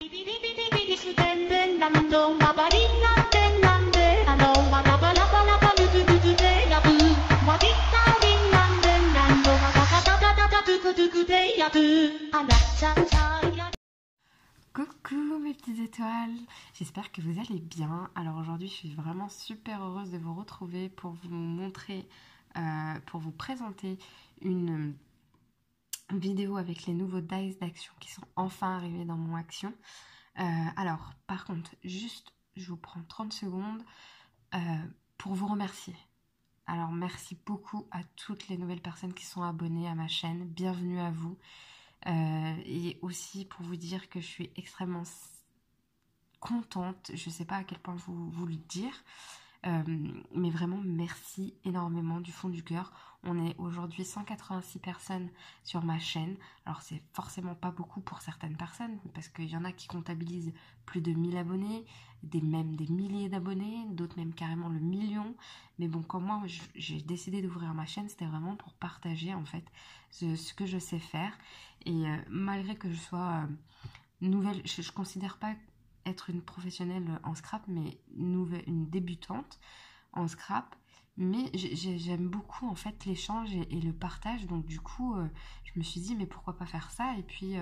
Coucou mes petites étoiles, j'espère que vous allez bien. Alors aujourd'hui je suis vraiment super heureuse de vous retrouver pour vous montrer, pour vous présenter une vidéo avec les nouveaux dice d'action qui sont enfin arrivés dans mon action. Alors par contre, juste je vous prends 30 secondes pour vous remercier. Alors merci beaucoup à toutes les nouvelles personnes qui sont abonnées à ma chaîne, bienvenue à vous. Et aussi pour vous dire que je suis extrêmement contente, je ne sais pas à quel point vous le dire, mais vraiment merci énormément du fond du cœur. On est aujourd'hui 186 personnes sur ma chaîne. Alors c'est forcément pas beaucoup pour certaines personnes parce qu'il y en a qui comptabilisent plus de 1000 abonnés, même des milliers d'abonnés, d'autres même carrément le million. Mais bon, comme moi j'ai décidé d'ouvrir ma chaîne, c'était vraiment pour partager en fait ce que je sais faire. Et malgré que je sois nouvelle, je ne considère pas être une professionnelle en scrap, mais une débutante en scrap. Mais j'aime beaucoup en fait l'échange et le partage. Donc du coup, je me suis dit mais pourquoi pas faire ça, et puis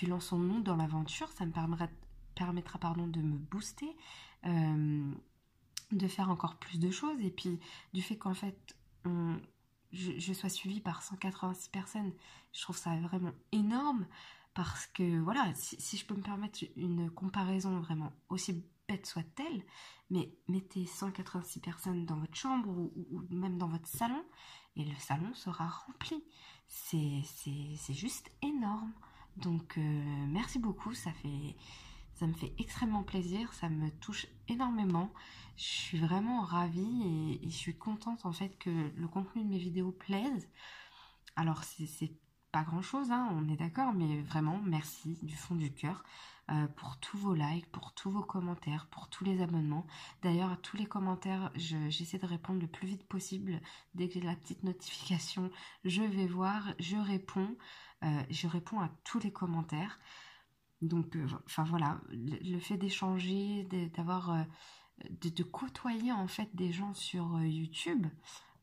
lançons-nous dans l'aventure. Ça me permettra de me booster, de faire encore plus de choses. Et puis du fait qu'en fait je sois suivie par 186 personnes, je trouve ça vraiment énorme. Parce que voilà, si je peux me permettre une comparaison vraiment aussi bête soit-elle, mais mettez 186 personnes dans votre chambre ou même dans votre salon et le salon sera rempli. C'est juste énorme. Donc merci beaucoup, ça me fait extrêmement plaisir, ça me touche énormément. Je suis vraiment ravie et je suis contente en fait que le contenu de mes vidéos plaise. Alors c'est pas grand chose, hein, on est d'accord, mais vraiment merci du fond du cœur pour tous vos likes, pour tous vos commentaires, pour tous les abonnements. D'ailleurs, à tous les commentaires, j'essaie de répondre le plus vite possible. Dès que j'ai la petite notification, je vais voir, je réponds à tous les commentaires. Donc, enfin voilà, le fait d'échanger, de côtoyer en fait des gens sur YouTube.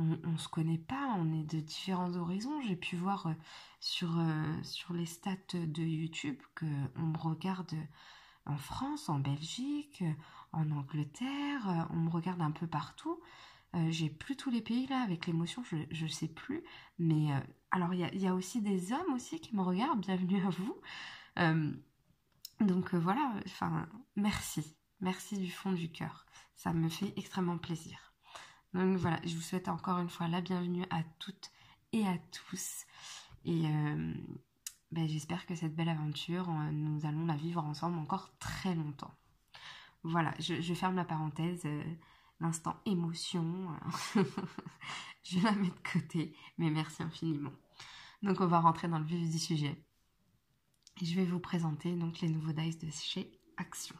On se connaît pas, on est de différents horizons. J'ai pu voir sur les stats de YouTube qu'on me regarde en France, en Belgique, en Angleterre, on me regarde un peu partout. J'ai plus tous les pays là avec l'émotion, je sais plus. Mais alors il y a aussi des hommes aussi qui me regardent, bienvenue à vous. Donc voilà, enfin merci du fond du cœur. Ça me fait extrêmement plaisir. Donc voilà, je vous souhaite encore une fois la bienvenue à toutes et à tous. Et j'espère que cette belle aventure, nous allons la vivre ensemble encore très longtemps. Voilà, je ferme la parenthèse, l'instant émotion. Je la mets de côté, mais merci infiniment. Donc on va rentrer dans le vif du sujet. Et je vais vous présenter donc les nouveaux dice de chez Action.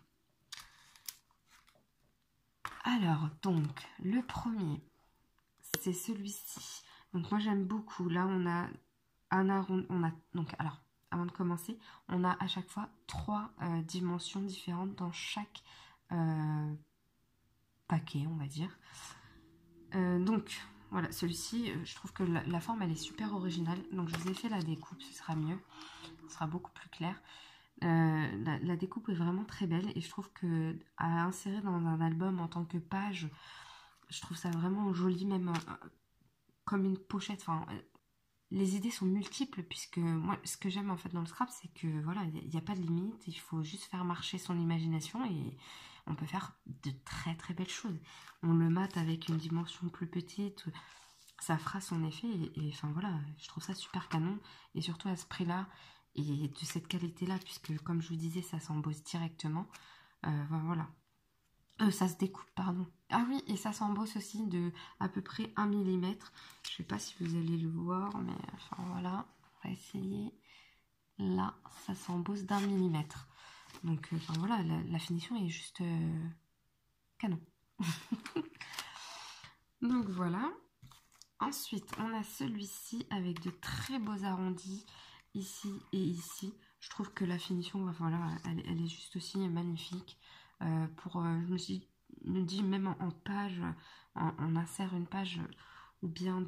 Alors, donc, le premier, c'est celui-ci. Donc, moi, j'aime beaucoup. Là, on a donc, alors, avant de commencer, on a à chaque fois 3 dimensions différentes dans chaque paquet, on va dire. Donc, voilà, celui-ci, je trouve que la forme, elle est super originale. Donc, je vous ai fait la découpe, ce sera mieux. Ce sera beaucoup plus clair. La découpe est vraiment très belle et je trouve que à insérer dans un album en tant que page, je trouve ça vraiment joli, même comme une pochette. Enfin, les idées sont multiples puisque moi, ce que j'aime en fait dans le scrap, c'est que voilà, il n'y a pas de limite, il faut juste faire marcher son imagination et on peut faire de très très belles choses. On le mate avec une dimension plus petite, ça fera son effet et enfin voilà, je trouve ça super canon et surtout à ce prix-là. Et de cette qualité-là, puisque comme je vous disais, ça s'embosse directement. Voilà. Ça se découpe, pardon. Ah oui, et ça s'embosse aussi de à peu près 1 mm. Je sais pas si vous allez le voir, mais enfin voilà. On va essayer. Là, ça s'embosse d'1 mm. Donc, enfin voilà, la finition est juste canon. Donc voilà. Ensuite, on a celui-ci avec de très beaux arrondis. Ici et ici. Je trouve que la finition, voilà, elle est juste aussi magnifique. Je me dis même en page, on insère une page ou bien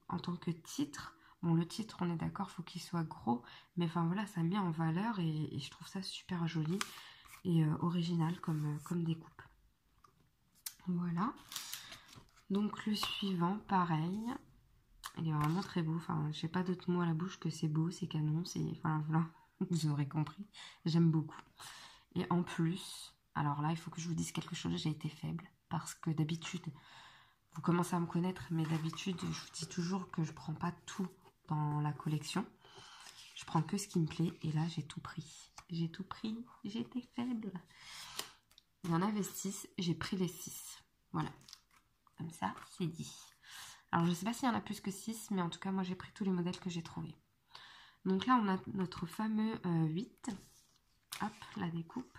en tant que titre. Bon, le titre, on est d'accord, faut qu'il soit gros, mais enfin voilà, ça met en valeur et je trouve ça super joli et original comme découpe. Voilà. Donc le suivant, pareil. Il est vraiment très beau. Enfin, j'ai pas d'autres mots à la bouche que c'est beau, c'est canon, c'est... Enfin, voilà, vous aurez compris. J'aime beaucoup. Et en plus, alors là, il faut que je vous dise quelque chose, j'ai été faible. Parce que d'habitude, vous commencez à me connaître, mais d'habitude, je vous dis toujours que je prends pas tout dans la collection. Je prends que ce qui me plaît. Et là, j'ai tout pris. J'ai tout pris. J'ai été faible. Il y en avait 6. J'ai pris les 6. Voilà. Comme ça, c'est dit. Alors, je ne sais pas s'il y en a plus que 6, mais en tout cas, moi, j'ai pris tous les modèles que j'ai trouvés. Donc là, on a notre fameux 8. Hop, la découpe.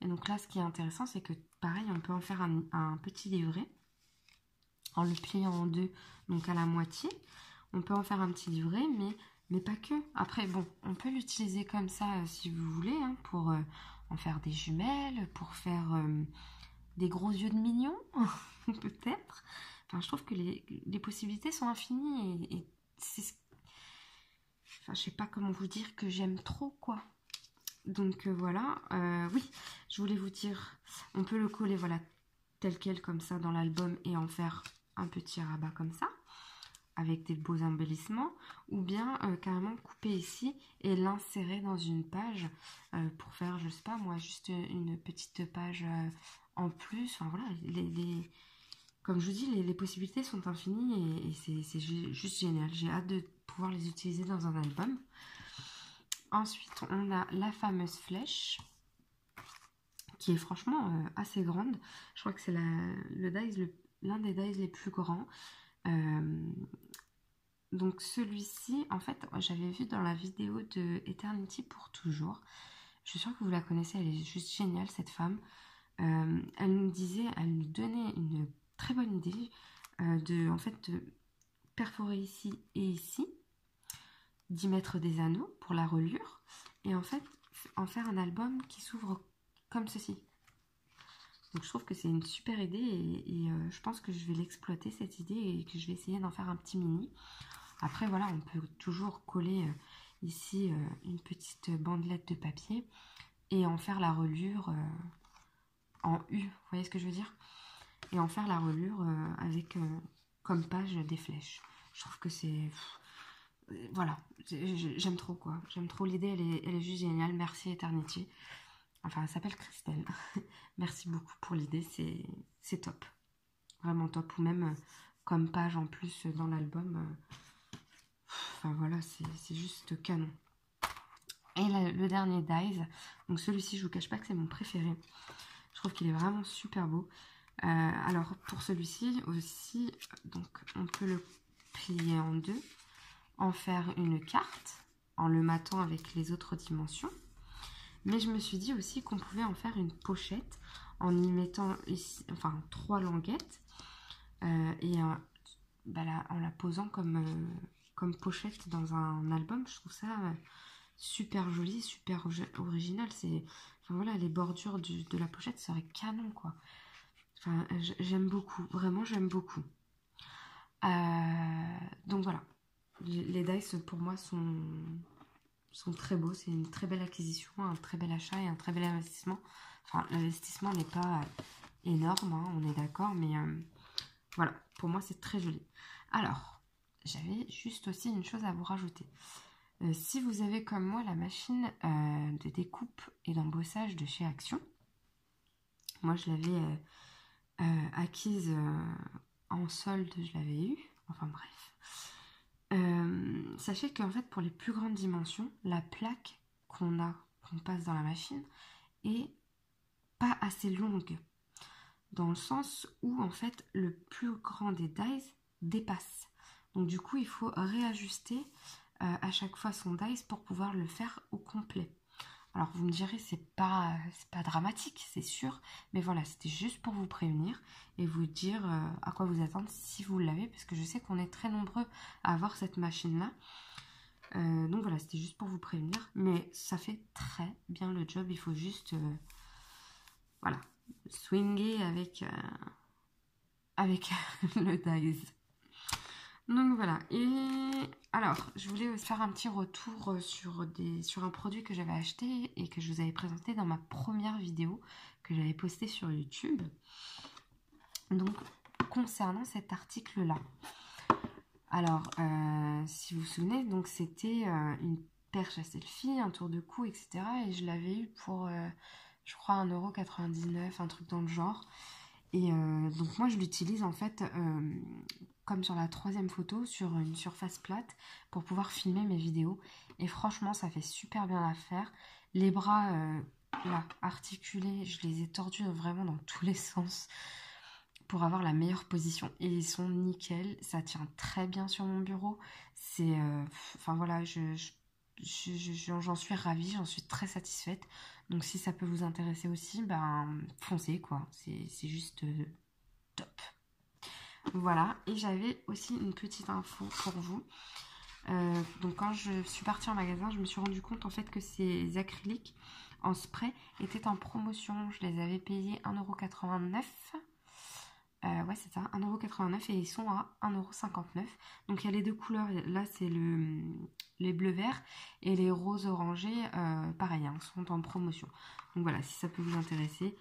Et donc là, ce qui est intéressant, c'est que, pareil, on peut en faire un petit livret en le pliant en deux, donc à la moitié. On peut en faire un petit livret, mais pas que. Après, bon, on peut l'utiliser comme ça, si vous voulez, hein, pour en faire des jumelles, pour faire des gros yeux de mignon, peut-être. Enfin, je trouve que les possibilités sont infinies et c'est... Enfin, je sais pas comment vous dire que j'aime trop, quoi. Donc voilà, oui, je voulais vous dire, on peut le coller, voilà, tel quel, comme ça, dans l'album et en faire un petit rabat comme ça, avec des beaux embellissements, ou bien carrément couper ici et l'insérer dans une page pour faire, je sais pas moi, juste une petite page en plus. Enfin voilà, comme je vous dis, les possibilités sont infinies et c'est juste génial. J'ai hâte de pouvoir les utiliser dans un album. Ensuite, on a la fameuse flèche qui est franchement assez grande. Je crois que c'est l'un des dies les plus grands. Donc celui-ci, en fait, j'avais vu dans la vidéo de Eternity pour toujours. Je suis sûre que vous la connaissez, elle est juste géniale cette femme. Elle nous donnait une très bonne idée en fait, de perforer ici et ici, d'y mettre des anneaux pour la reliure, et en fait, en faire un album qui s'ouvre comme ceci. Donc je trouve que c'est une super idée et je pense que je vais l'exploiter cette idée et que je vais essayer d'en faire un petit mini. Après voilà, on peut toujours coller ici une petite bandelette de papier et en faire la reliure en U, vous voyez ce que je veux dire? Et en faire la reliure avec comme page des flèches. Je trouve que c'est... Voilà, j'aime trop quoi. J'aime trop l'idée, elle est juste géniale. Merci Eternity. Enfin, elle s'appelle Christelle. Merci beaucoup pour l'idée, c'est top. Vraiment top. Ou même comme page en plus dans l'album. Enfin voilà, c'est juste canon. Et le dernier Dies, donc celui-ci, je vous cache pas que c'est mon préféré. Je trouve qu'il est vraiment super beau. Alors pour celui-ci aussi, donc on peut le plier en deux, en faire une carte, en le matant avec les autres dimensions. Mais je me suis dit aussi qu'on pouvait en faire une pochette en y mettant ici, enfin 3 languettes et là, en la posant comme pochette dans un album. Je trouve ça super joli, super original. Enfin voilà, les bordures de la pochette seraient canon quoi. Enfin, j'aime beaucoup, vraiment j'aime beaucoup. Donc voilà, les dice pour moi sont très beaux. C'est une très belle acquisition, un très bel achat et un très bel investissement. Enfin, l'investissement n'est pas énorme, hein, on est d'accord, mais voilà, pour moi c'est très joli. Alors, j'avais juste aussi une chose à vous rajouter. Si vous avez comme moi la machine de découpe et d'embossage de chez Action, moi je l'avais acquise en solde, je l'avais eu, enfin bref. Sachez qu'en fait pour les plus grandes dimensions, la plaque qu'on passe dans la machine est pas assez longue, dans le sens où en fait le plus grand des dies dépasse. Donc du coup il faut réajuster à chaque fois son dies pour pouvoir le faire au complet. Alors vous me direz c'est pas dramatique, c'est sûr, mais voilà, c'était juste pour vous prévenir et vous dire à quoi vous attendre si vous l'avez, parce que je sais qu'on est très nombreux à avoir cette machine là. Donc voilà, c'était juste pour vous prévenir. Mais ça fait très bien le job. Il faut juste voilà, swinger avec le dies. Donc voilà. Et alors, je voulais aussi faire un petit retour sur un produit que j'avais acheté et que je vous avais présenté dans ma première vidéo que j'avais postée sur YouTube. Donc, concernant cet article-là. Alors, si vous vous souvenez, donc c'était une perche à selfie, un tour de cou, etc. Et je l'avais eu pour, je crois, 1,99 €, un truc dans le genre. Et donc moi, je l'utilise en fait, comme sur la troisième photo, sur une surface plate, pour pouvoir filmer mes vidéos. Et franchement, ça fait super bien l'affaire. Les bras, là, articulés, je les ai tordus vraiment dans tous les sens pour avoir la meilleure position, et ils sont nickel, ça tient très bien sur mon bureau. C'est enfin voilà, j'en suis ravie, j'en suis très satisfaite. Donc si ça peut vous intéresser aussi, ben foncez quoi, c'est juste top. Voilà, et j'avais aussi une petite info pour vous. Donc quand je suis partie en magasin, je me suis rendu compte en fait que ces acryliques en spray étaient en promotion. Je les avais payés 1,89 €. Ouais, c'est ça, 1,89 € et ils sont à 1,59 €. Donc il y a les deux couleurs, là c'est les bleus-verts et les roses-orangés, pareil, hein, sont en promotion. Donc voilà, si ça peut vous intéresser,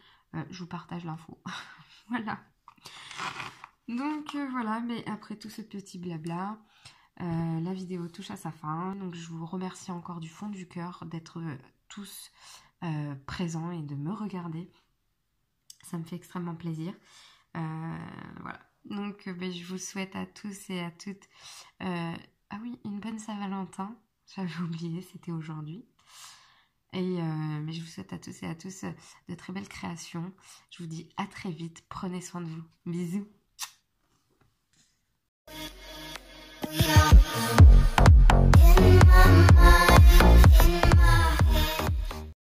je vous partage l'info. Voilà. Donc voilà, mais après tout ce petit blabla, la vidéo touche à sa fin. Donc je vous remercie encore du fond du cœur d'être tous présents et de me regarder. Ça me fait extrêmement plaisir. Voilà. Donc ben, je vous souhaite à tous et à toutes ah oui, une bonne Saint-Valentin. J'avais oublié, c'était aujourd'hui. Et mais je vous souhaite à tous et à tous de très belles créations. Je vous dis à très vite. Prenez soin de vous. Bisous.